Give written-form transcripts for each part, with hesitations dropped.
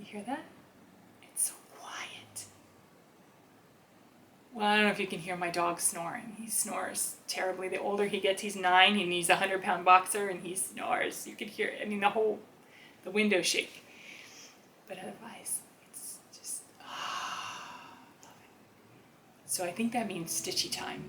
hear that? It's so quiet. Well, I don't know if you can hear my dog snoring. He snores terribly. The older he gets, he's 9, and he's a 100-pound boxer, and he snores. You could hear it. I mean, the window shake. But otherwise, it's just, love it. So I think that means stitchy time.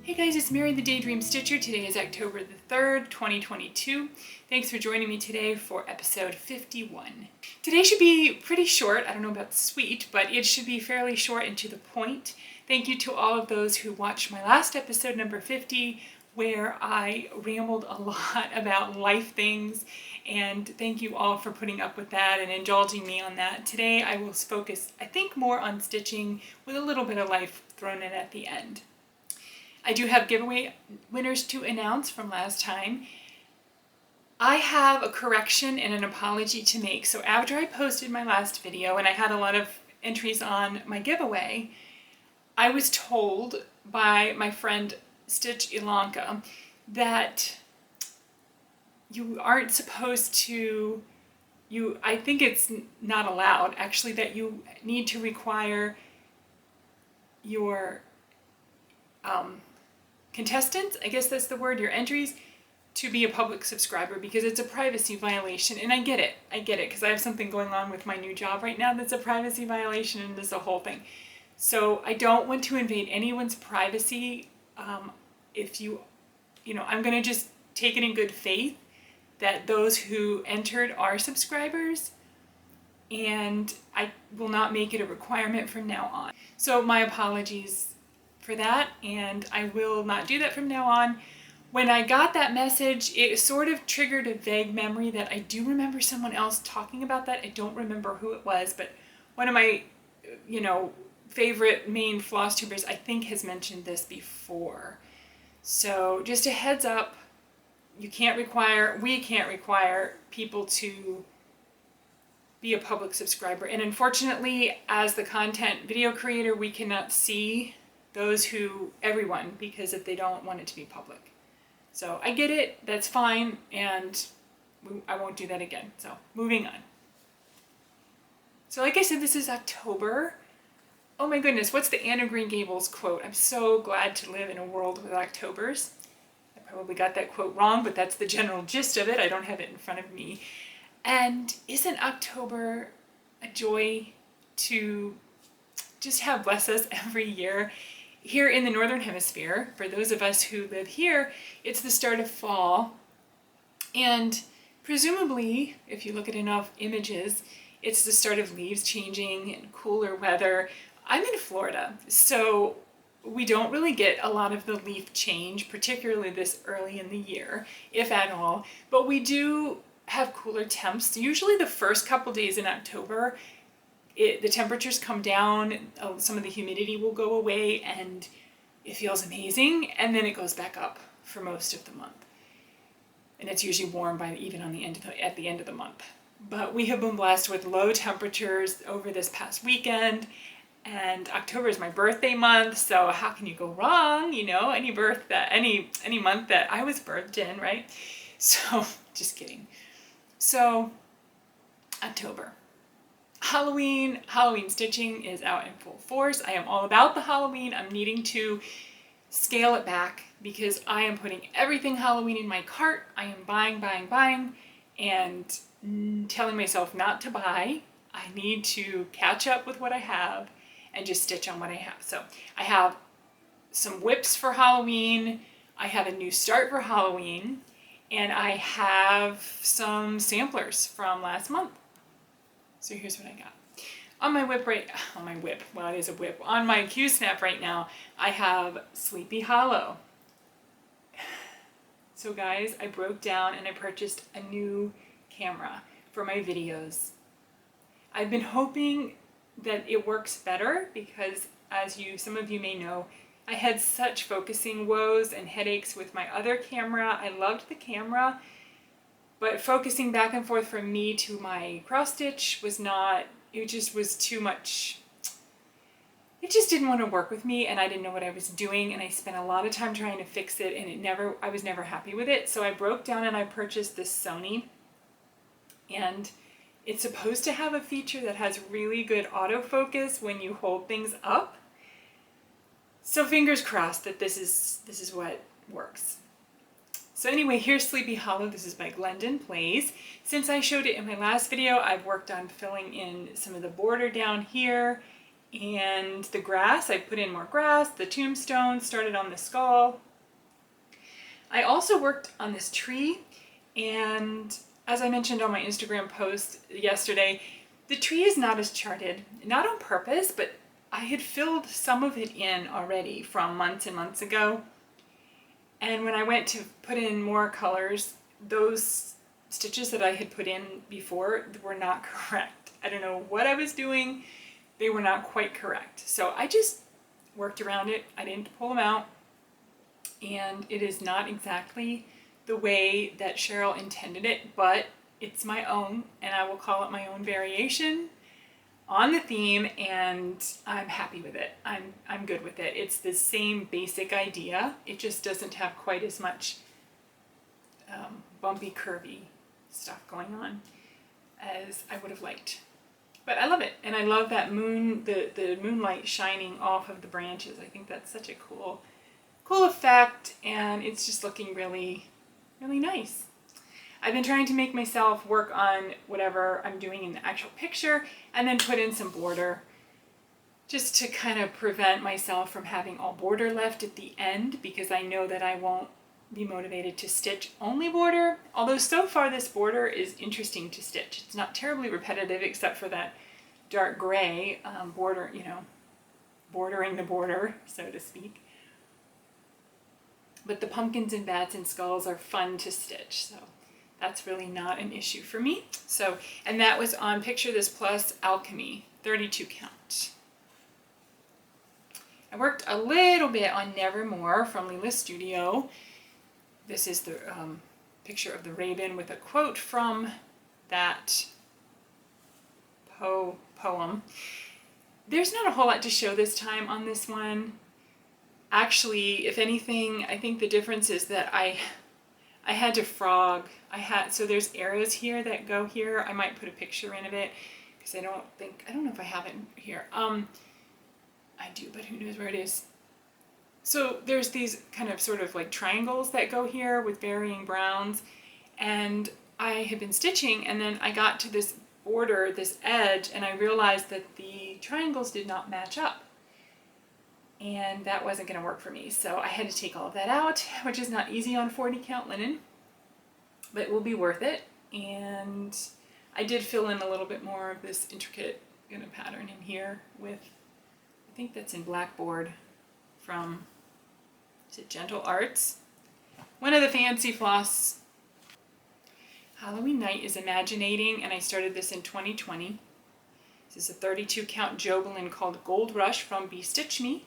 Hey guys, it's Mary the Daydream Stitcher. Today is October the 3rd, 2022. Thanks for joining me today for episode 51. Today should be pretty short. I don't know about sweet, but it should be fairly short and to the point. Thank you to all of those who watched my last episode, number 50, where I rambled a lot about life things. And thank you all for putting up with that and indulging me on that. Today I will focus, I think, more on stitching with a little bit of life thrown in at the end. I do have giveaway winners to announce from last time. I have a correction and an apology to make. So after I posted my last video and I had a lot of entries on my giveaway, I was told by my friend Stitch Ilanka that you aren't supposed to, I think it's not allowed actually, that you need to require your contestants, I guess that's the word, your entries, to be a public subscriber because it's a privacy violation. And I get it, because I have something going on with my new job right now that's a privacy violation, and there's a whole thing. So I don't want to invade anyone's privacy. If you know, I'm going to just take it in good faith that those who entered are subscribers, and I will not make it a requirement from now on. So my apologies for that, and I will not do that from now on. When I got that message, it sort of triggered a vague memory that I do remember someone else talking about that. I don't remember who it was, but one of my, favorite main Flosstubers, I think, has mentioned this before. So just a heads up, we can't require people to be a public subscriber. And unfortunately, as the content video creator, we cannot see everyone, because if they don't want it to be public. So I get it, that's fine, and I won't do that again. So moving on. So like I said, this is October. Oh my goodness, what's the Anne of Green Gables quote? I'm so glad to live in a world with Octobers. I probably got that quote wrong, but that's the general gist of it. I don't have it in front of me. And isn't October a joy to just have bless us every year? Here in the Northern Hemisphere, for those of us who live here, it's the start of fall. And presumably, if you look at enough images, it's the start of leaves changing and cooler weather. I'm in Florida, so we don't really get a lot of the leaf change, particularly this early in the year, if at all. But we do have cooler temps. Usually the first couple days in October, the temperatures come down, some of the humidity will go away, and it feels amazing, and then it goes back up for most of the month. And it's usually warm by even at the end of the month. But we have been blessed with low temperatures over this past weekend, and October is my birthday month, so how can you go wrong? Any month that I was birthed in, right? So just kidding. So October. Halloween stitching is out in full force. I am all about the Halloween. I'm needing to scale it back because I am putting everything Halloween in my cart. I am buying, and telling myself not to buy. I need to catch up with what I have and just stitch on what I have. So I have some whips for Halloween. I have a new start for Halloween, and I have some samplers from last month. So here's what I got. On my whip, well, it is a whip. On my Q-snap right now, I have Sleepy Hollow. So guys, I broke down and I purchased a new camera for my videos. I've been hoping that it works better because, as some of you may know, I had such focusing woes and headaches with my other camera. I loved the camera, but focusing back and forth from me to my cross stitch was not, it just was too much. it just didn't want to work with me, and I didn't know what I was doing, and I spent a lot of time trying to fix it, and I was never happy with it. So I broke down and I purchased this Sony, and it's supposed to have a feature that has really good autofocus when you hold things up. So fingers crossed that this is what works. So anyway, here's Sleepy Hollow. This is by Glendon Plays. Since I showed it in my last video, I've worked on filling in some of the border down here and the grass. I put in more grass, the tombstone, started on the skull. I also worked on this tree, and as I mentioned on my Instagram post yesterday, the tree is not as charted, not on purpose, but I had filled some of it in already from months and months ago. And when I went to put in more colors, those stitches that I had put in before were not correct. I don't know what I was doing. They were not quite correct. So I just worked around it. I didn't pull them out. And it is not exactly the way that Cheryl intended it, but it's my own, and I will call it my own variation on the theme, and I'm happy with it. I'm good with it. It's the same basic idea. It just doesn't have quite as much bumpy, curvy stuff going on as I would have liked. But I love it, and I love that the moonlight shining off of the branches. I think that's such a cool effect, and it's just looking really, really nice. I've been trying to make myself work on whatever I'm doing in the actual picture and then put in some border just to kind of prevent myself from having all border left at the end, because I know that I won't be motivated to stitch only border. Although so far this border is interesting to stitch. It's not terribly repetitive except for that dark gray border, you know, bordering the border, so to speak. But the pumpkins and bats and skulls are fun to stitch, so that's really not an issue for me. So, and that was on Picture This Plus Alchemy, 32 count. I worked a little bit on Nevermore from Leela Studio. This is the picture of the raven with a quote from that poem. There's not a whole lot to show this time on this one. Actually, if anything, I think the difference is that I had to frog. So there's arrows here that go here. I might put a picture in of it because I don't know if I have it here. I do, but who knows where it is. So there's these kind of sort of like triangles that go here with varying browns, and I had been stitching, and then I got to this border, this edge, and I realized that the triangles did not match up. And that wasn't going to work for me. So I had to take all of that out, which is not easy on 40 count linen, but it will be worth it. And I did fill in a little bit more of this intricate pattern in here with, I think that's in Blackboard from, is it Gentle Arts? One of the Fancy Floss. Halloween Night is Imaginating, and I started this in 2020. This is a 32 count Jobelin called Gold Rush from Be Stitch Me.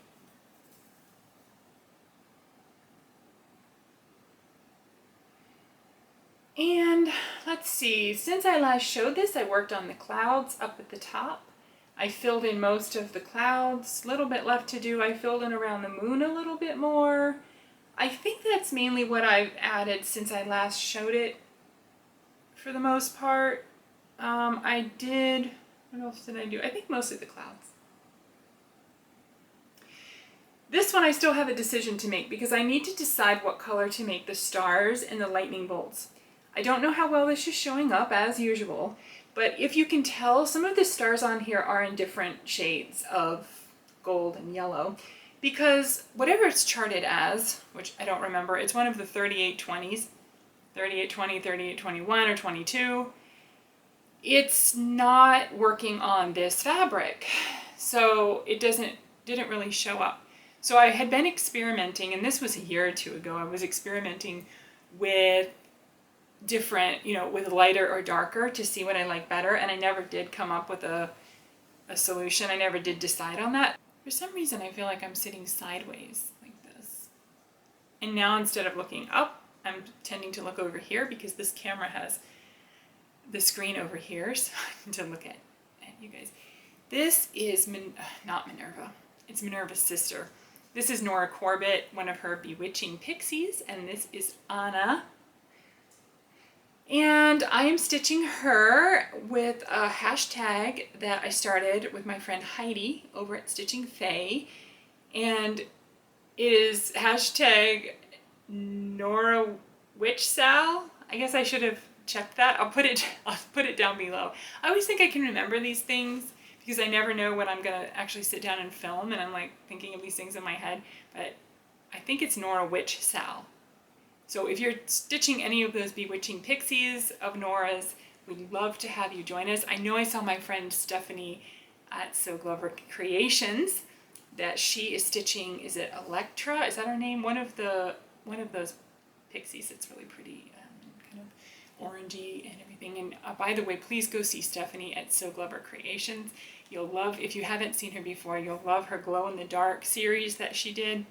And let's see, since I last showed this, I worked on the clouds up at the top. I filled in most of the clouds, a little bit left to do. I filled in around the moon a little bit more. I think that's mainly what I've added since I last showed it for the most part. What else did I do? I think mostly the clouds. This one I still have a decision to make because I need to decide what color to make the stars and the lightning bolts. I don't know how well this is showing up as usual, but if you can tell, some of the stars on here are in different shades of gold and yellow, because whatever it's charted as, which I don't remember, it's one of the 3820s, 3820, 3821, or 22, it's not working on this fabric, so it didn't really show up. So I had been experimenting, and this was a year or two ago, I was experimenting with different, with lighter or darker to see what I like better, and I never did come up with a solution. I never did decide on that. For some reason I feel like I'm sitting sideways like this, and now instead of looking up, I'm tending to look over here because this camera has the screen over here, so I need to look at you guys. This is not Minerva. It's Minerva's sister. This is Nora Corbett, one of her bewitching pixies, and this is Anna. And I am stitching her with a hashtag that I started with my friend Heidi over at Stitching Faye, and it is hashtag Nora Witch Sal. I guess I should have checked that. I'll put it down below. I always think I can remember these things because I never know when I'm gonna actually sit down and film, and I'm like thinking of these things in my head, but I think it's Nora Witch Sal. So if you're stitching any of those bewitching pixies of Nora's, we'd love to have you join us. I know I saw my friend Stephanie at Sew Glover Creations that she is stitching, is it Electra? Is that her name? One of those pixies. It's really pretty, kind of orangey and everything. And by the way, please go see Stephanie at Sew Glover Creations. You'll love, if you haven't seen her before, you'll love her Glow in the Dark series that she did.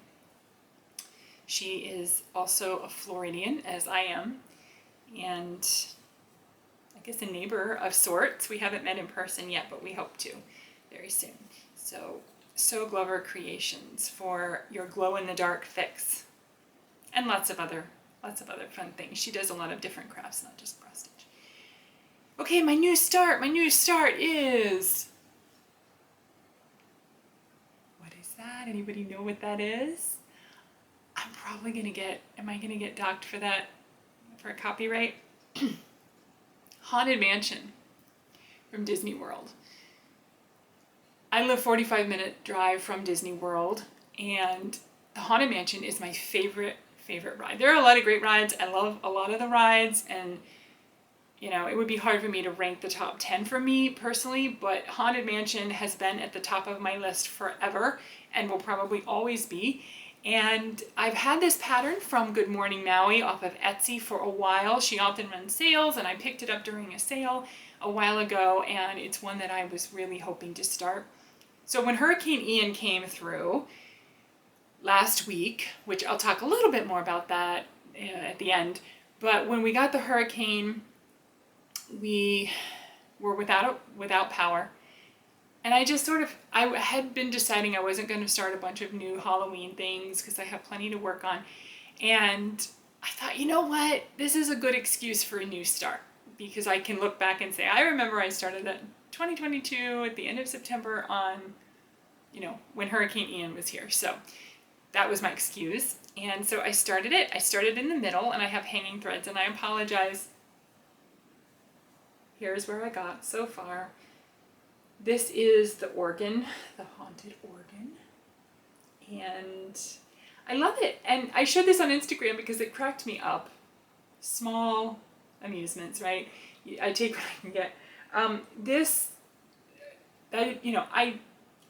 She is also a Floridian, as I am, and I guess a neighbor of sorts. We haven't met in person yet, but we hope to very soon. So, Sew Glover Creations for your glow-in-the-dark fix, and lots of other fun things. She does a lot of different crafts, not just cross stitch. Okay, my new start is, what is that? Anybody know what that is? I'm probably gonna get, am I gonna get docked for that, for a copyright? Haunted Mansion from Disney World. I live 45-minute drive from Disney World, and the Haunted Mansion is my favorite ride. There are a lot of great rides. I love a lot of the rides, and you know, it would be hard for me to rank the top 10 for me personally, but Haunted Mansion has been at the top of my list forever and will probably always be. And I've had this pattern from Good Morning Maui off of Etsy for a while. She often runs sales, and I picked it up during a sale a while ago, and it's one that I was really hoping to start. So when Hurricane Ian came through last week, which I'll talk a little bit more about that at the end, but when we got the hurricane, we were without power. And I just I had been deciding I wasn't going to start a bunch of new Halloween things because I have plenty to work on. And I thought, you know what? This is a good excuse for a new start because I can look back and say, I remember I started at 2022 at the end of September on, you know, when Hurricane Ian was here. So that was my excuse. And so I started it. I started in the middle, and I have hanging threads, and I apologize. Here's where I got so far. This is the organ, the haunted organ, and I love it. And I showed this on Instagram because it cracked me up. Small amusements, right? I take what I can get.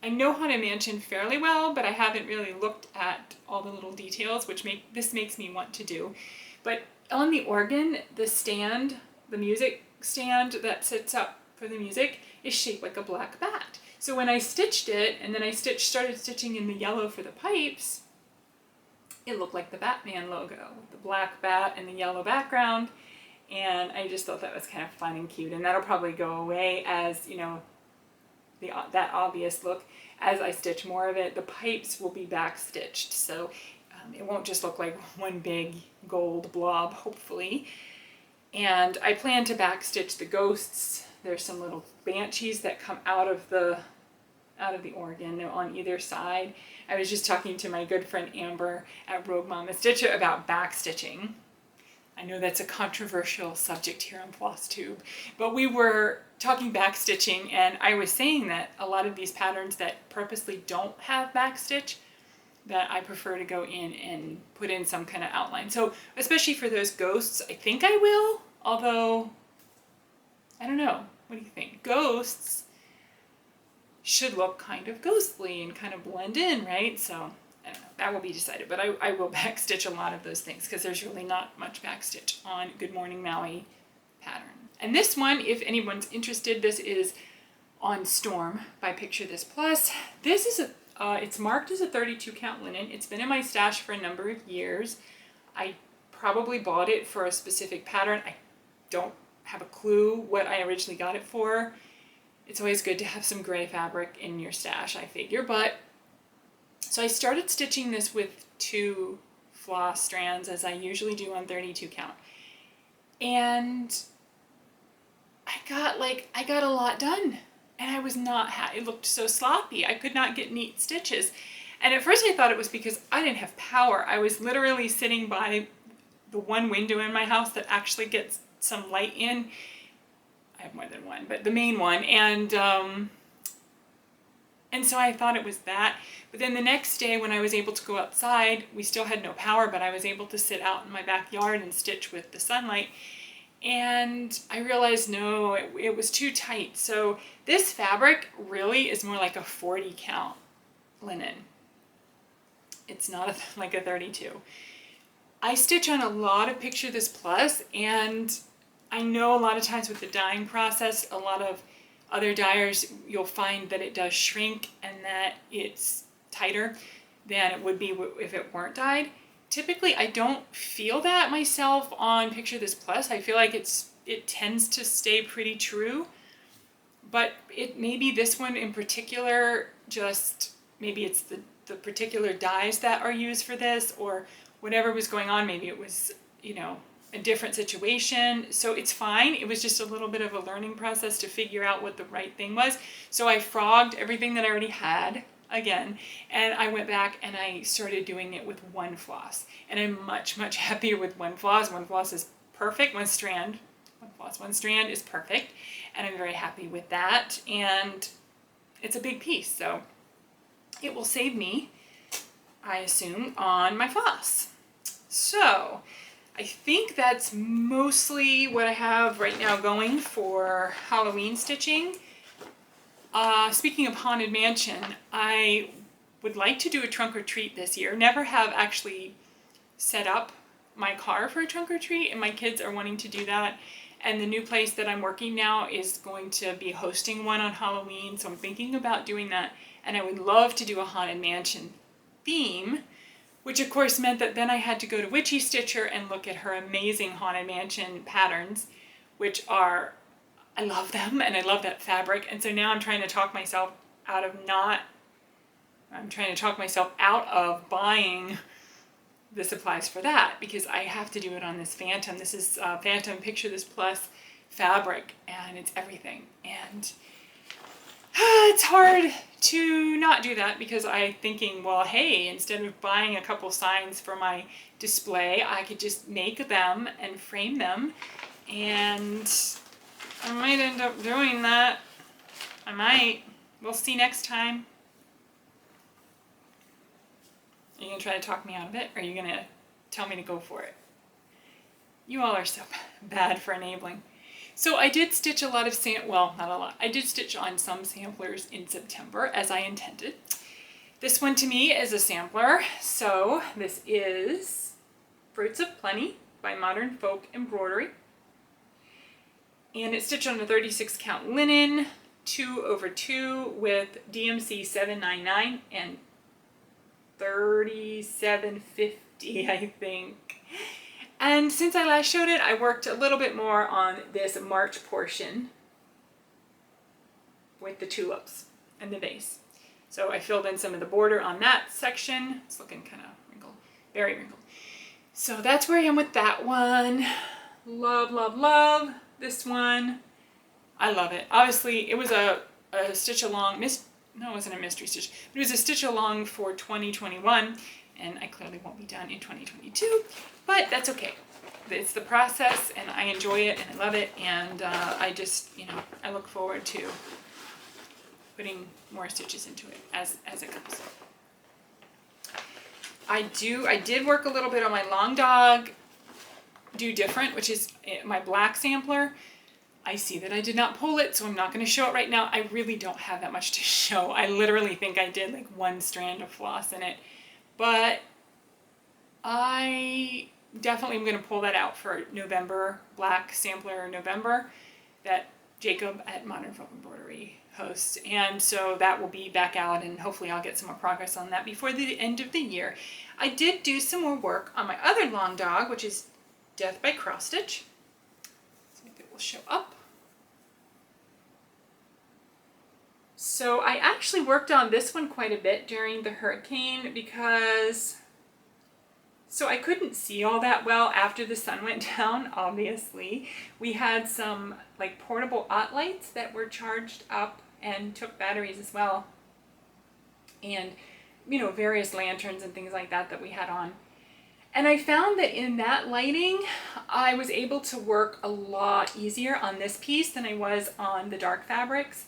I know Haunted Mansion fairly well, but I haven't really looked at all the little details, which makes me want to do. But on the organ, the stand, the music stand that sits up for the music is shaped like a black bat. So when I stitched it, and then I started stitching in the yellow for the pipes, it looked like the Batman logo, with the black bat and the yellow background, and I just thought that was kind of fun and cute, and that'll probably go away as, you know, that obvious look. As I stitch more of it, the pipes will be backstitched, so it won't just look like one big gold blob, hopefully. And I plan to backstitch the ghosts. There's some little banshees that come out of the organ on either side. I was just talking to my good friend Amber at Rogue Mama Stitcher about backstitching. I know that's a controversial subject here on Flosstube, but we were talking backstitching, and I was saying that a lot of these patterns that purposely don't have backstitch, that I prefer to go in and put in some kind of outline. So especially for those ghosts, I think I will, although I don't know. What do you think? Ghosts should look kind of ghostly and kind of blend in, right? So I don't know, that will be decided, but I will backstitch a lot of those things because there's really not much backstitch on Good Morning Maui pattern. And this one, if anyone's interested, this is on Storm by Picture This Plus. This is it's marked as a 32 count linen. It's been in my stash for a number of years. I probably bought it for a specific pattern. I don't have a clue what I originally got it for. It's always good to have some gray fabric in your stash, I figure, but So I started stitching this with 2 floss strands, as I usually do on 32 count. And I got a lot done, and I was not happy. It looked so sloppy. I could not get neat stitches. And at first I thought it was because I didn't have power. I was literally sitting by the one window in my house that actually gets some light in. I have more than one, but the main one. And so I thought it was that. But then the next day when I was able to go outside, we still had no power, but I was able to sit out in my backyard and stitch with the sunlight. And I realized, no, it was too tight. So this fabric really is more like a 40 count linen. It's not like a 32. I stitch on a lot of Picture This Plus, and I know a lot of times with the dyeing process, a lot of other dyers, you'll find that it does shrink and that it's tighter than it would be if it weren't dyed. Typically, I don't feel that myself on Picture This Plus. I feel like it tends to stay pretty true, but maybe this one in particular, just maybe it's the particular dyes that are used for this, or whatever was going on. Maybe it was, a different situation. So it's fine. It was just a little bit of a learning process to figure out what the right thing was. So I frogged everything that I already had again, and I went back and I started doing it with 1 floss. And I'm much, much happier with 1 floss. 1 floss is perfect. 1 strand is perfect. And I'm very happy with that. And it's a big piece, so it will save me, I assume, on my floss. So I think that's mostly what I have right now going for Halloween stitching. Speaking of Haunted Mansion, I would like to do a trunk or treat this year. Never have actually set up my car for a trunk or treat, and my kids are wanting to do that. And the new place that I'm working now is going to be hosting one on Halloween, so I'm thinking about doing that. And I would love to do a Haunted Mansion theme, which of course meant that then I had to go to Witchy Stitcher and look at her amazing Haunted Mansion patterns, which are, I love them and I love that fabric. And so now I'm trying to talk myself out of buying the supplies for that, because I have to do it on this Phantom. This is Phantom Picture This Plus fabric, and it's everything. And it's hard to not do that, because I'm thinking, well, hey, instead of buying a couple signs for my display, I could just make them and frame them, and I might end up doing that. I might. We'll see next time. Are you going to try to talk me out of it, or are you going to tell me to go for it? You all are so bad for enabling. So I did stitch a lot of not a lot. I did stitch on some samplers in September, as I intended. This one to me is a sampler. So this is Fruits of Plenty by Modern Folk Embroidery. And it's stitched on a 36 count linen, 2/2 with DMC 799 and 3750, I think. And since I last showed it, I worked a little bit more on this March portion with the tulips and the vase. So I filled in some of the border on that section. It's looking kind of wrinkled, very wrinkled. So that's where I am with that one. Love, love, love this one. I love it. Obviously, it was a stitch along, no, it wasn't a mystery stitch. It was a stitch along for 2021, and I clearly won't be done in 2022, but that's okay. It's the process, and I enjoy it, and I love it, and I just, I look forward to putting more stitches into it as it comes. I did work a little bit on my Long Dog Do Different, which is my black sampler. I see that I did not pull it, so I'm not going to show it right now. I really don't have that much to show. I literally think I did like 1 strand of floss in it. But I definitely am going to pull that out for November, Black Sampler November, that Jacob at Modern Folk Embroidery hosts. And so that will be back out, and hopefully I'll get some more progress on that before the end of the year. I did do some more work on my other long dog, which is Death by Cross Stitch. Let's see if it will show up. So I actually worked on this one quite a bit during the hurricane because I couldn't see all that well after the sun went down, obviously. We had some like portable lights that were charged up and took batteries as well. And, you know, various lanterns and things like that we had on. And I found that in that lighting, I was able to work a lot easier on this piece than I was on the dark fabrics.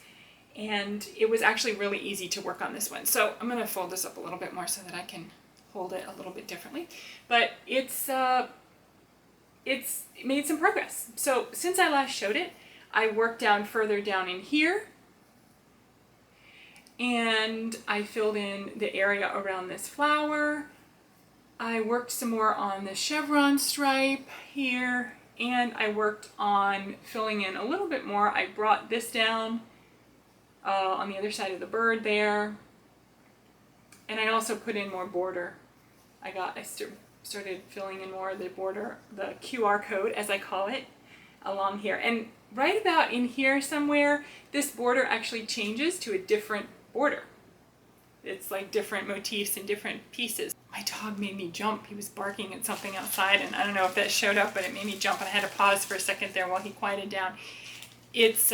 And it was actually really easy to work on this one. So I'm going to fold this up a little bit more so that I can hold it a little bit differently. But it's made some progress. So since I last showed it, I worked further down in here. And I filled in the area around this flower. I worked some more on the chevron stripe here, and I worked on filling in a little bit more. I brought this down on the other side of the bird there, and I also put in more border. I started filling in more of the border, the QR code as I call it, along here. And right about in here somewhere, this border actually changes to a different border. It's like different motifs and different pieces. My dog made me jump. He was barking at something outside, and I don't know if that showed up, but it made me jump, and I had to pause for a second there while he quieted down. It's,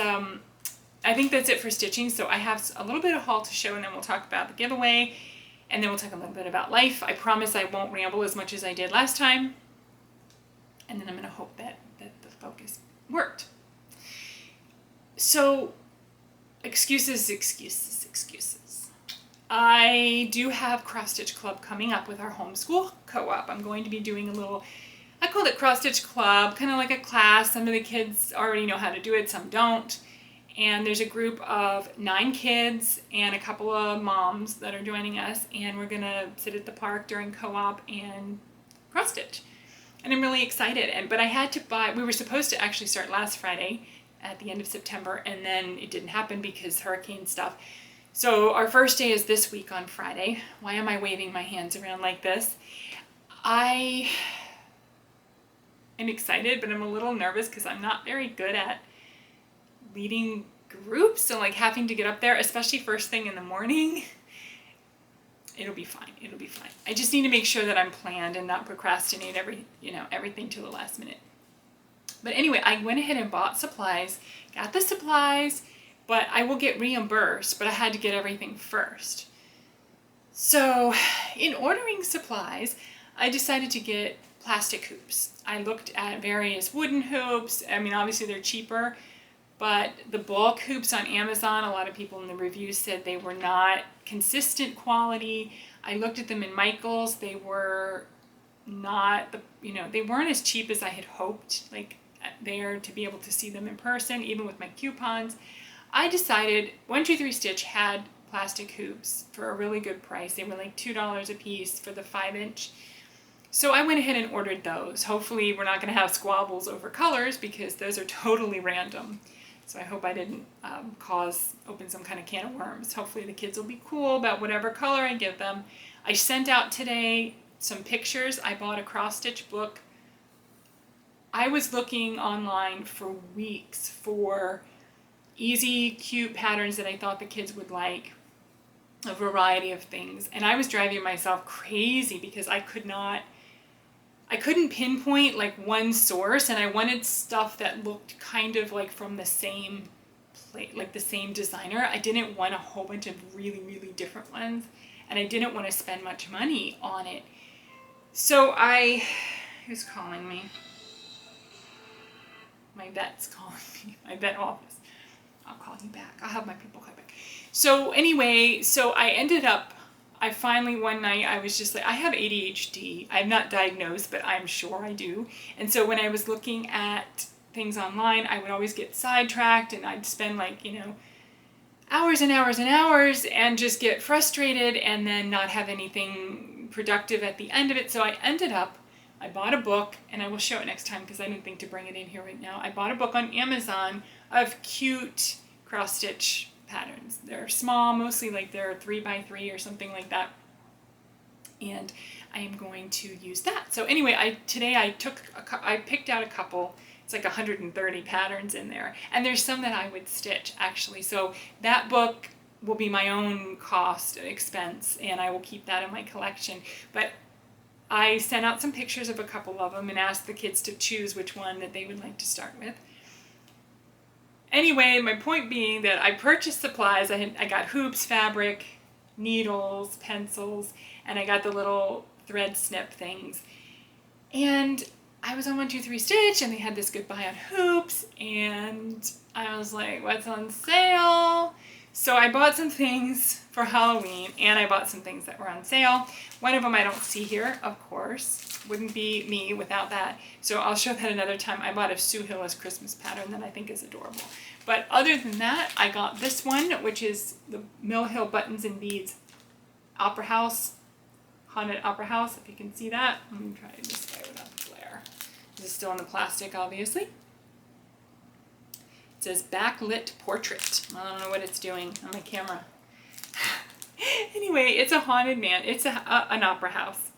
I think that's it for stitching, so I have a little bit of haul to show, and then we'll talk about the giveaway, and then we'll talk a little bit about life. I promise I won't ramble as much as I did last time, and then I'm going to hope that the focus worked. So, excuses. I do have Cross Stitch Club coming up with our homeschool co-op. I'm going to be doing a little, I called it Cross Stitch Club, kind of like a class. Some of the kids already know how to do it, some don't. And there's a group of 9 kids and a couple of moms that are joining us, and we're gonna sit at the park during co-op and cross stitch. And I'm really excited. But I had to buy, we were supposed to actually start last Friday at the end of September, and then it didn't happen because hurricane stuff. So our first day is this week on Friday. Why am I waving my hands around like this? I am excited, but I'm a little nervous because I'm not very good at leading groups. So like having to get up there, especially first thing in the morning, it'll be fine. It'll be fine. I just need to make sure that I'm planned and not procrastinate everything to the last minute. But anyway, I went ahead and bought supplies, got the supplies, but I will get reimbursed, but I had to get everything first. So in ordering supplies, I decided to get plastic hoops. I looked at various wooden hoops. I mean, obviously they're cheaper, but the bulk hoops on Amazon, a lot of people in the reviews said they were not consistent quality. I looked at them in Michael's. They were not, they weren't as cheap as I had hoped, like there to be able to see them in person, even with my coupons. I decided 1-2-3 Stitch had plastic hoops for a really good price. They were like $2 a piece for the 5-inch. So I went ahead and ordered those. Hopefully we're not going to have squabbles over colors because those are totally random. So I hope I didn't open some kind of can of worms. Hopefully the kids will be cool about whatever color I give them. I sent out today some pictures. I bought a cross stitch book. I was looking online for weeks for easy, cute patterns that I thought the kids would like, a variety of things. And I was driving myself crazy because I couldn't pinpoint like one source, and I wanted stuff that looked kind of like from the same like the same designer. I didn't want a whole bunch of really, really different ones, and I didn't want to spend much money on it. So who's calling me? My vet's calling me, my vet office. I'll call you back. I'll have my people call back. So anyway, I finally one night, I was just like, I have ADHD. I'm not diagnosed, but I'm sure I do. And so when I was looking at things online, I would always get sidetracked, and I'd spend hours and hours and hours and just get frustrated and then not have anything productive at the end of it. So I bought a book, and I will show it next time because I didn't think to bring it in here right now. I bought a book on Amazon of cute cross stitch patterns. They're small, mostly like they're 3x3 or something like that. And I am going to use that. So anyway, today I picked out a couple. It's like 130 patterns in there. And there's some that I would stitch actually. So that book will be my own cost expense, and I will keep that in my collection. But I sent out some pictures of a couple of them and asked the kids to choose which one that they would like to start with. Anyway, my point being that I purchased supplies. I got hoops, fabric, needles, pencils, and I got the little thread snip things. And I was on 1, 2, 3 Stitch, and they had this good buy on hoops, and I was like, what's on sale? So I bought some things for Halloween, and I bought some things that were on sale. One of them I don't see here, of course. Wouldn't be me without that. So I'll show that another time. I bought a Sue Hillis Christmas pattern that I think is adorable. But other than that, I got this one, which is the Mill Hill Buttons and Beads Opera House, Haunted Opera House, if you can see that. Let me try this way without the glare. This is still in the plastic, obviously. It says backlit portrait. I don't know what it's doing on my camera. Anyway, it's a haunted man. It's an opera house,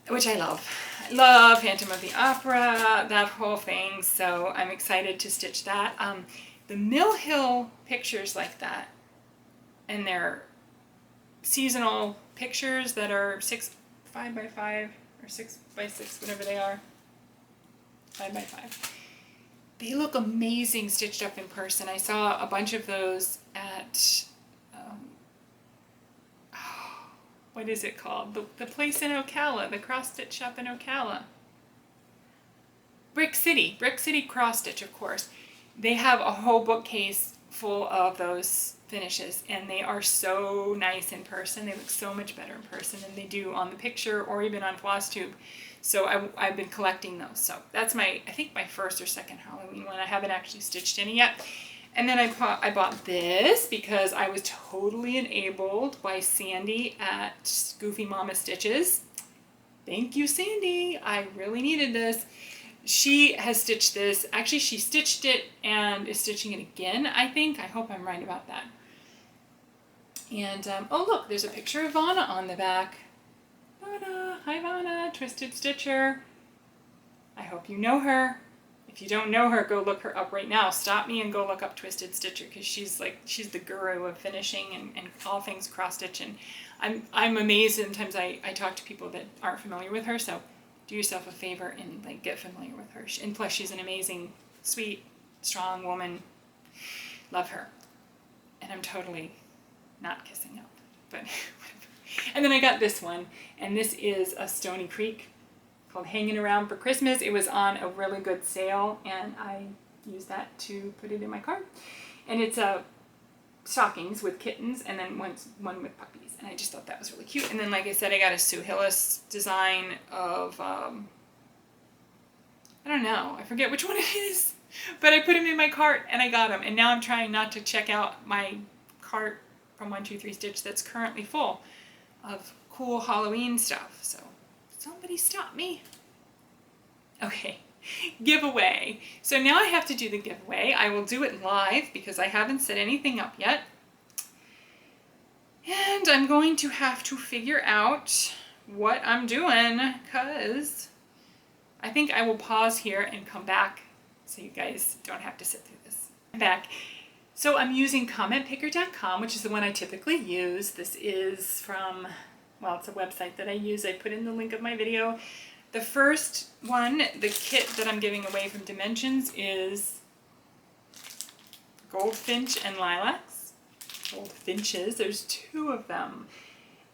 which I love. I love Phantom of the Opera, that whole thing. So I'm excited to stitch that. The Mill Hill pictures like that, and they're seasonal pictures that are 5 by 5 or 6 by 6, whatever they are. 5 by 5. They look amazing stitched up in person. I saw a bunch of those at, what is it called? The place in Ocala, the cross stitch shop in Ocala. Brick City Cross Stitch, of course. They have a whole bookcase full of those finishes, and they are so nice in person. They look so much better in person than they do on the picture or even on Flosstube. So I've been collecting those. So that's I think my first or second Halloween one. I haven't actually stitched any yet. And then I bought this because I was totally enabled by Sandy at Goofy Mama Stitches. Thank you, Sandy. I really needed this. She has stitched this. Actually, she stitched it and is stitching it again, I think. I hope I'm right about that. And, oh look, there's a picture of Vanna on the back. Vanna, hi Vanna, Twisted Stitcher. I hope you know her. If you don't know her, go look her up right now. Stop me and go look up Twisted Stitcher, because she's the guru of finishing and all things cross stitch. And I'm amazed sometimes I talk to people that aren't familiar with her. So do yourself a favor and get familiar with her. And plus, she's an amazing, sweet, strong woman. Love her. And I'm totally not kissing up, but whatever. And then I got this one, and this is a Stony Creek called Hanging Around for Christmas. It was on a really good sale, and I used that to put it in my cart. And it's stockings with kittens, and then one with puppies. And I just thought that was really cute. And then, like I said, I got a Sue Hillis design of, I don't know, I forget which one it is, but I put them in my cart and I got them. And now I'm trying not to check out my cart from 1, 2, 3 Stitch that's currently full of cool Halloween stuff. So somebody stop me. Okay, giveaway. So now I have to do the giveaway. I will do it live because I haven't set anything up yet. And I'm going to have to figure out what I'm doing, because I think I will pause here and come back so you guys don't have to sit through this. I'm back. So I'm using commentpicker.com, which is the one I typically use. This is from, well, it's a website that I use. I put in the link of my video. The first one, the kit that I'm giving away from Dimensions, is Goldfinch and Lilacs. Goldfinches, there's 2 of them.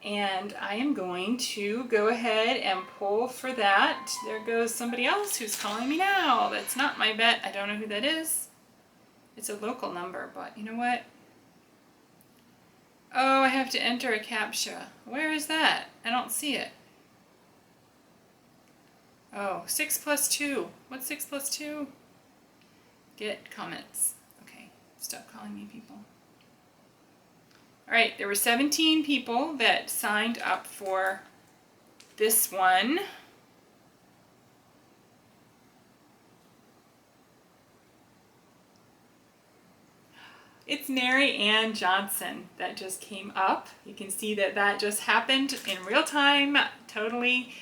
And I am going to go ahead and pull for that. There goes somebody else who's calling me now. That's not my bet. I don't know who that is. It's a local number, but you know what? Oh, I have to enter a CAPTCHA. Where is that? I don't see it. Oh, 6 plus 2. What's 6 plus 2? Get comments. Okay, stop calling me people. All right, there were 17 people that signed up for this one. It's Mary Ann Johnson that just came up. You can see that that just happened in real time, totally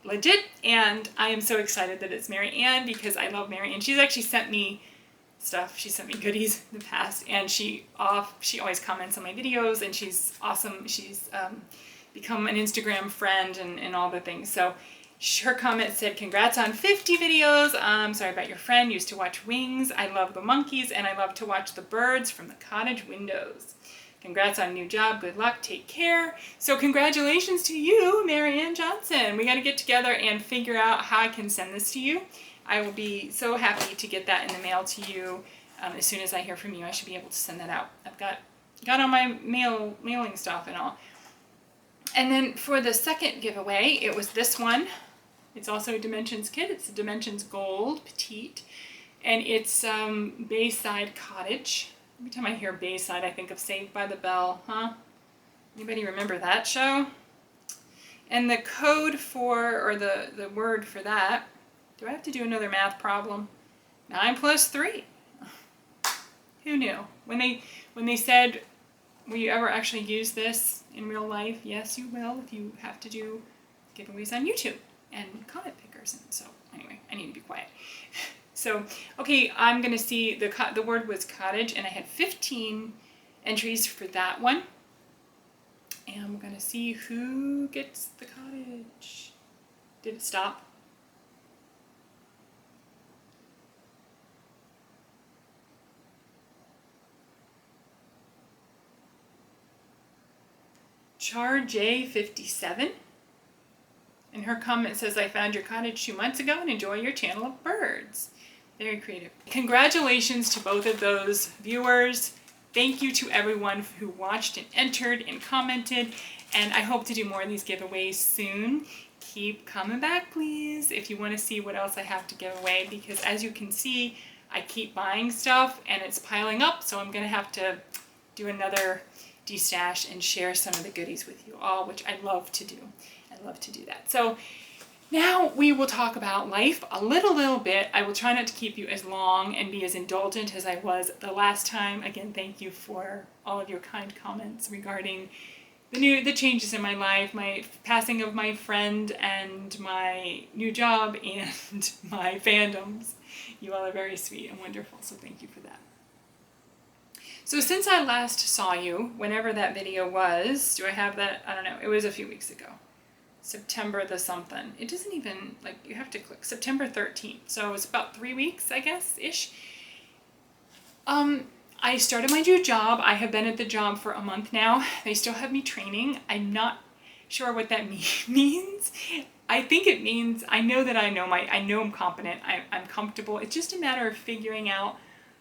legit. And I am so excited that it's Mary Ann because I love Mary Ann. She's actually sent me stuff. She sent me goodies in the past, and she always comments on my videos, and she's awesome. She's become an Instagram friend and all the things. So her comment said, "Congrats on 50 videos. Sorry about your friend. Used to watch Wings. I love the monkeys, and I love to watch the birds from the cottage windows. Congrats on a new job. Good luck. Take care." So congratulations to you, Marianne Johnson. We got to get together and figure out how I can send this to you. I will be so happy to get that in the mail to you. As soon as I hear from you, I should be able to send that out. I've got all my mailing stuff and all. And then for the second giveaway, it was this one. It's also a Dimensions kit. It's a Dimensions Gold Petite, and it's Bayside Cottage. Every time I hear Bayside, I think of Saved by the Bell, huh? Anybody remember that show? And the code for, or the word for that, do I have to do another math problem? 9 plus 3. Who knew? When they said, will you ever actually use this in real life? Yes, you will if you have to do giveaways on YouTube and comment pickers. And so anyway, I need to be quiet. So, okay, I'm going to see, the word was cottage, and I had 15 entries for that one. And we're going to see who gets the cottage. Did it stop? Char J57. And her comment says, "I found your cottage 2 months ago and enjoy your channel of birds." Very creative. Congratulations to both of those viewers. Thank you to everyone who watched and entered and commented. And I hope to do more of these giveaways soon. Keep coming back, please, if you want to see what else I have to give away. Because as you can see, I keep buying stuff and it's piling up. So I'm going to have to do another destash and share some of the goodies with you all, which I love to do. I love to do that. So now we will talk about life a little bit. I will try not to keep you as long and be as indulgent as I was the last time. Again, thank you for all of your kind comments regarding the changes in my life, my passing of my friend and my new job and my fandoms. You all are very sweet and wonderful, so thank you for that. So since I last saw you, whenever that video was, do I have that? I don't know. It was a few weeks ago. September the something. It doesn't even, like, you have to click September 13th. So it's about 3 weeks, I guess, ish. I started my new job. I have been at the job for a month now. They still have me training. I'm not sure what that means. I think it means, I know that I know I'm competent. I'm comfortable. It's just a matter of figuring out,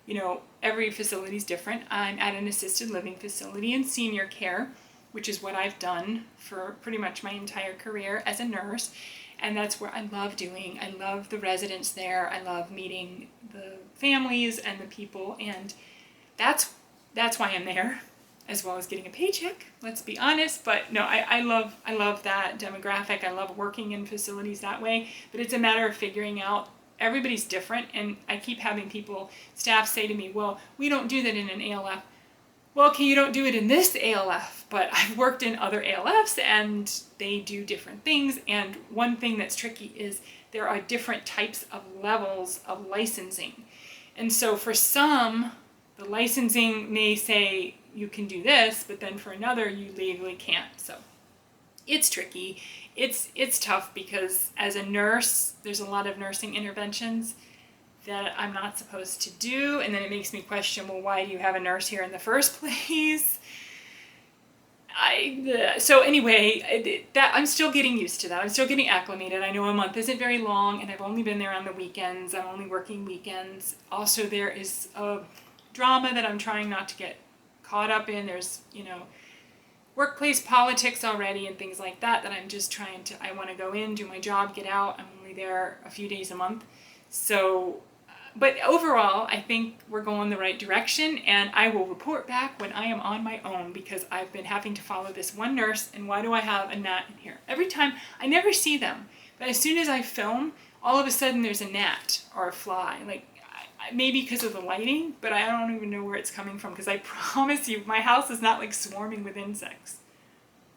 you know, every facility is different. I'm at an assisted living facility in senior care, which is what I've done for pretty much my entire career as a nurse. And that's where I love doing. I love the residents there. I love meeting the families and the people. And that's why I'm there, as well as getting a paycheck, let's be honest. But no, I love that demographic. I love working in facilities that way. But it's a matter of figuring out, everybody's different. And I keep having staff say to me, well, we don't do that in an ALF. Well, okay, you don't do it in this ALF, but I've worked in other ALFs and they do different things. And one thing that's tricky is there are different types of levels of licensing. And so for some, the licensing may say you can do this, but then for another, you legally can't. So it's tricky. It's tough because as a nurse, there's a lot of nursing interventions that I'm not supposed to do, and then it makes me question, well, why do you have a nurse here in the first place? So anyway, that I'm still getting used to that. I'm still getting acclimated. I know a month isn't very long, and I've only been there on the weekends. I'm only working weekends. Also, there is a drama that I'm trying not to get caught up in. There's, you know, workplace politics already and things like that I'm just trying to, I want to go in, do my job, get out. I'm only there a few days a month. So, but overall, I think we're going the right direction, and I will report back when I am on my own, because I've been having to follow this one nurse. And why do I have a gnat in here? Every time, I never see them, but as soon as I film, all of a sudden there's a gnat or a fly. Like, maybe because of the lighting, but I don't even know where it's coming from, because I promise you, my house is not like swarming with insects.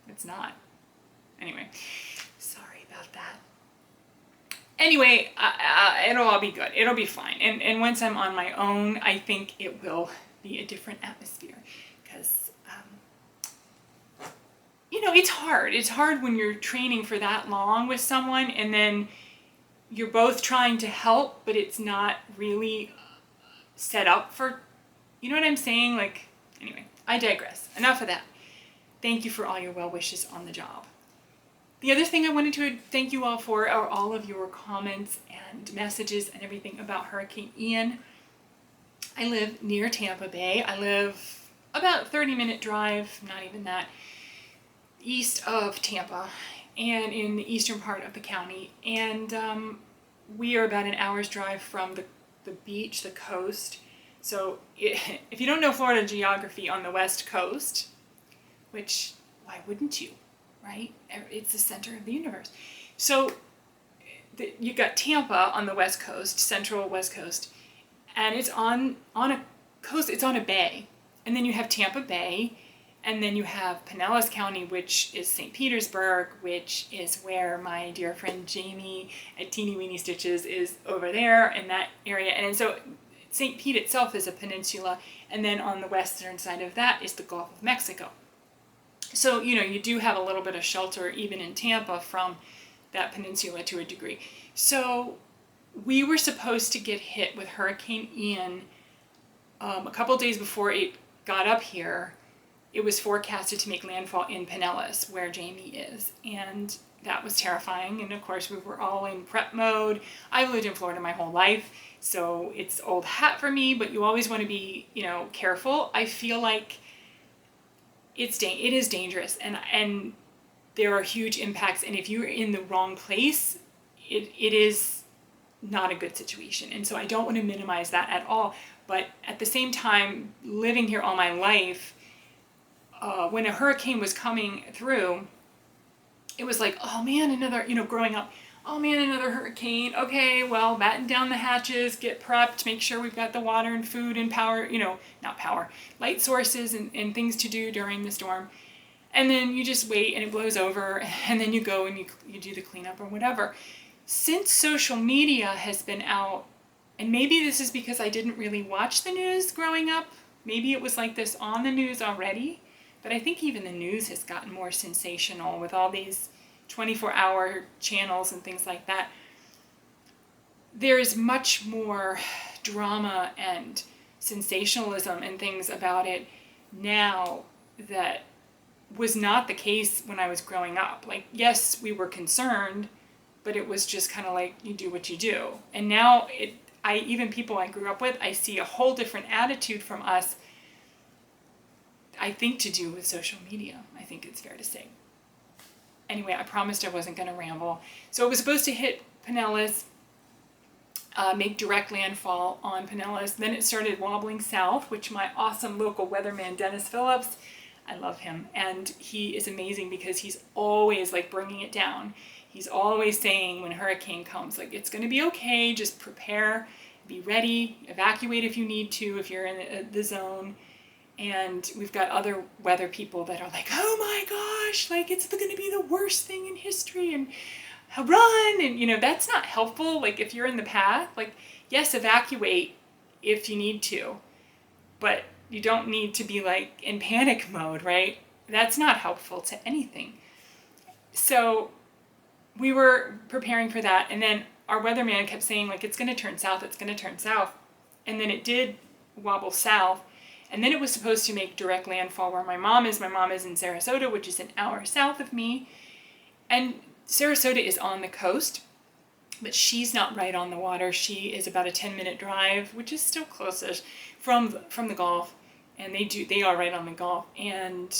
It's not. Anyway, sorry about that. Anyway, it'll all be good. It'll be fine. And once I'm on my own, I think it will be a different atmosphere. Because, you know, it's hard. It's hard when you're training for that long with someone and then you're both trying to help, but it's not really set up for, you know what I'm saying? Like, anyway, I digress. Enough of that. Thank you for all your well wishes on the job. The other thing I wanted to thank you all for are all of your comments and messages and everything about Hurricane Ian. I live near Tampa Bay. I live about a 30-minute drive, not even that, east of Tampa and in the eastern part of the county. And we are about an hour's drive from the beach, the coast. So if you don't know Florida geography on the west coast, which why wouldn't you? Right? It's the center of the universe. So you've got Tampa on the west coast, central west coast, and it's on a coast, it's on a bay. And then you have Tampa Bay, and then you have Pinellas County, which is St. Petersburg, which is where my dear friend Jamie at Teeny Weeny Stitches is over there in that area. And so St. Pete itself is a peninsula, and then on the western side of that is the Gulf of Mexico. So, you know, you do have a little bit of shelter even in Tampa from that peninsula to a degree. So we were supposed to get hit with Hurricane Ian a couple days before it got up here. It was forecasted to make landfall in Pinellas, where Jamie is. And that was terrifying. And of course, we were all in prep mode. I've lived in Florida my whole life, so it's old hat for me, but you always want to be, you know, careful. I feel like it is dangerous, and there are huge impacts, and if you're in the wrong place, it is not a good situation. And so I don't want to minimize that at all, but at the same time, living here all my life, when a hurricane was coming through, it was like, oh man, another, you know, growing up, oh man, another hurricane. Okay, well, batten down the hatches, get prepped, make sure we've got the water and food and power, you know, not power, light sources and things to do during the storm. And then you just wait and it blows over, and then you go and you do the cleanup or whatever. Since social media has been out, and maybe this is because I didn't really watch the news growing up, maybe it was like this on the news already, but I think even the news has gotten more sensational with all these 24-hour channels and things like that. There is much more drama and sensationalism and things about it now that was not the case when I was growing up. Like, yes, we were concerned, but it was just kind of like, you do what you do. And now even people I grew up with, I see a whole different attitude from us, I think to do with social media. I think it's fair to say. Anyway, I promised I wasn't going to ramble. So it was supposed to hit Pinellas, make direct landfall on Pinellas. Then it started wobbling south, which my awesome local weatherman, Dennis Phillips, I love him. And he is amazing because he's always like bringing it down. He's always saying when a hurricane comes, like, it's going to be okay. Just prepare, be ready, evacuate if you need to, if you're in the zone. And we've got other weather people that are like, oh my gosh, like, it's going to be the worst thing in history, and run. And, you know, that's not helpful. Like, if you're in the path, like, yes, evacuate if you need to, but you don't need to be like in panic mode, right? That's not helpful to anything. So we were preparing for that. And then our weatherman kept saying, like, it's going to turn south, it's going to turn south. And then it did wobble south. And then it was supposed to make direct landfall where my mom is. My mom is in Sarasota, which is an hour south of me. And Sarasota is on the coast, but she's not right on the water. She is about a 10-minute drive, which is still closest from the Gulf. And they are right on the Gulf. And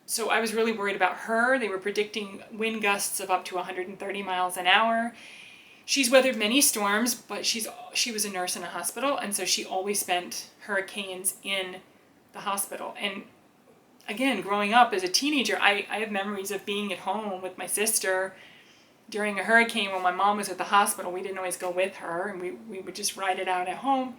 so I was really worried about her. They were predicting wind gusts of up to 130 miles an hour. She's weathered many storms, but she was a nurse in a hospital, and so she always spent hurricanes in the hospital. And again, growing up as a teenager, I have memories of being at home with my sister during a hurricane when my mom was at the hospital. We didn't always go with her, and we would just ride it out at home.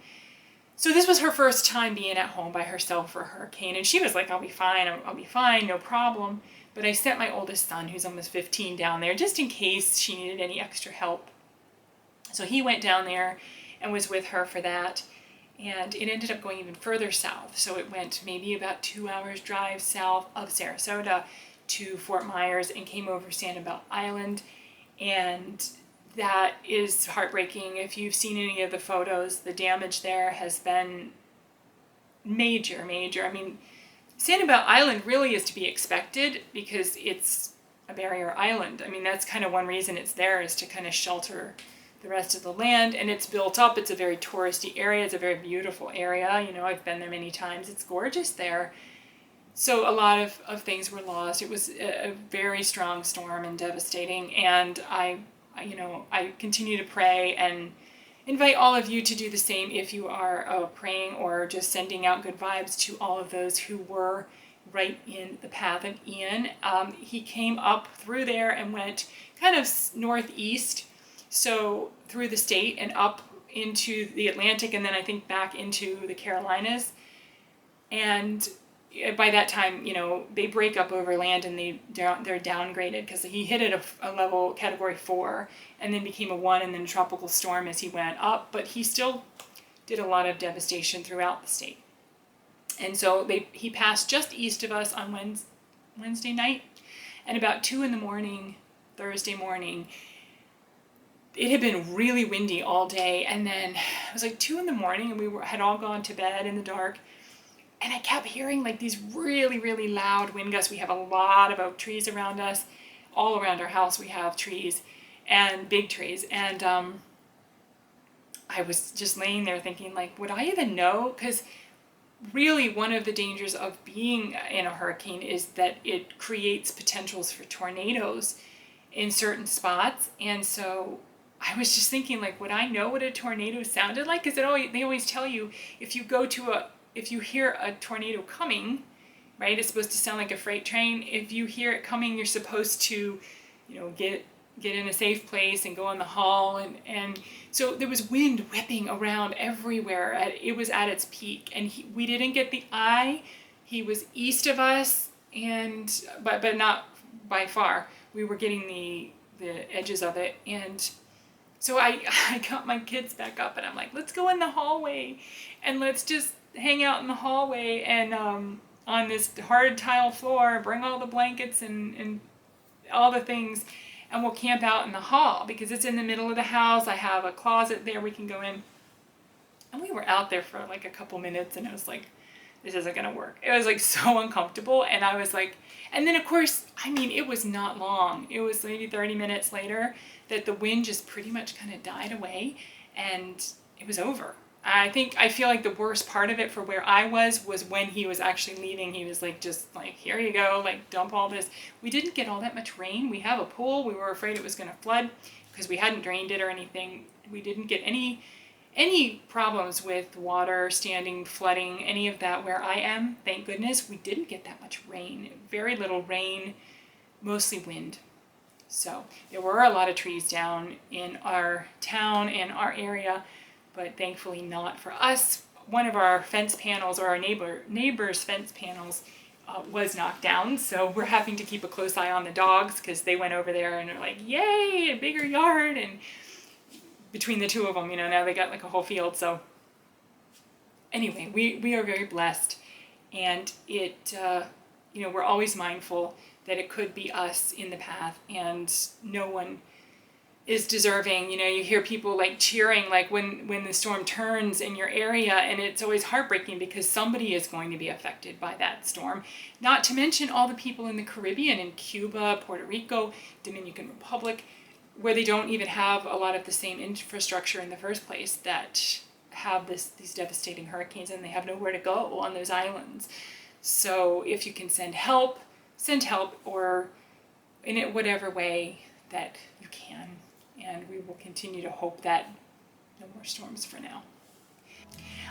So this was her first time being at home by herself for a hurricane, and she was like, I'll be fine, no problem. But I sent my oldest son, who's almost 15, down there just in case she needed any extra help. So he went down there and was with her for that. And it ended up going even further south. So it went maybe about 2 hours drive south of Sarasota to Fort Myers and came over Sanibel Island. And that is heartbreaking. If you've seen any of the photos, the damage there has been major. I mean, Sanibel Island really is to be expected because it's a barrier island. I mean, that's kind of one reason it's there, is to kind of shelter the rest of the land, and it's built up. It's a very touristy area. It's a very beautiful area. You know, I've been there many times. It's gorgeous there. So a lot of things were lost. It was a very strong storm and devastating, and I continue to pray and invite all of you to do the same if you are praying or just sending out good vibes to all of those who were right in the path of Ian. He came up through there and went kind of northeast, so through the state and up into the Atlantic, and then I think back into the Carolinas. And by that time, you know, they break up over land and they're downgraded, because he hit it a level category 4 and then became a 1 and then a tropical storm as he went up, but he still did a lot of devastation throughout the state. And so he passed just east of us on Wednesday night, and about 2 a.m, Thursday morning, it had been really windy all day, and then it was like 2 a.m. and we had all gone to bed in the dark, and I kept hearing like these really, really loud wind gusts. We have a lot of oak trees around us. All around our house we have trees, and big trees, and I was just laying there thinking, like, would I even know? Because really one of the dangers of being in a hurricane is that it creates potentials for tornadoes in certain spots. And so I was just thinking, like, would I know what a tornado sounded like? Because they always tell you, if you hear a tornado coming, right, it's supposed to sound like a freight train. If you hear it coming, you're supposed to, you know, get in a safe place and go in the hall. And so there was wind whipping around everywhere. It was at its peak, and we didn't get the eye. He was east of us, but not by far. We were getting the edges of it. And so I got my kids back up, and I'm like, let's go in the hallway and let's just hang out in the hallway and on this hard tile floor, bring all the blankets and all the things, and we'll camp out in the hall because it's in the middle of the house. I have a closet there we can go in. And we were out there for like a couple minutes, and I was like, this isn't gonna work. It was like so uncomfortable, and I was like, and then of course, I mean, it was not long. It was maybe 30 minutes later that the wind just pretty much kind of died away, and it was over. I feel like the worst part of it for where I was when he was actually leaving. He was like, just like, here you go, like, dump all this. We didn't get all that much rain. We have a pool. We were afraid it was going to flood because we hadn't drained it or anything. We didn't get any problems with water standing, flooding, any of that where I am. Thank goodness we didn't get that much rain. Very little rain, mostly wind. So there were a lot of trees down in our town and our area, but thankfully not for us. One of our fence panels, or our neighbor's fence panels, was knocked down. So we're having to keep a close eye on the dogs because they went over there and are like, yay, a bigger yard. And between the two of them, you know, now they got like a whole field. So anyway, we are very blessed, and it, you know, we're always mindful that it could be us in the path, and no one is deserving. You know, you hear people like cheering, like when the storm turns in your area, and it's always heartbreaking because somebody is going to be affected by that storm. Not to mention all the people in the Caribbean, in Cuba, Puerto Rico, Dominican Republic, where they don't even have a lot of the same infrastructure in the first place, that have these devastating hurricanes, and they have nowhere to go on those islands. So if you can send help, or in it whatever way that you can. And we will continue to hope that no more storms for now.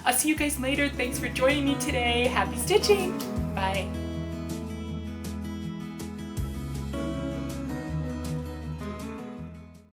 I'll see you guys later. Thanks for joining me today. Happy stitching. Bye.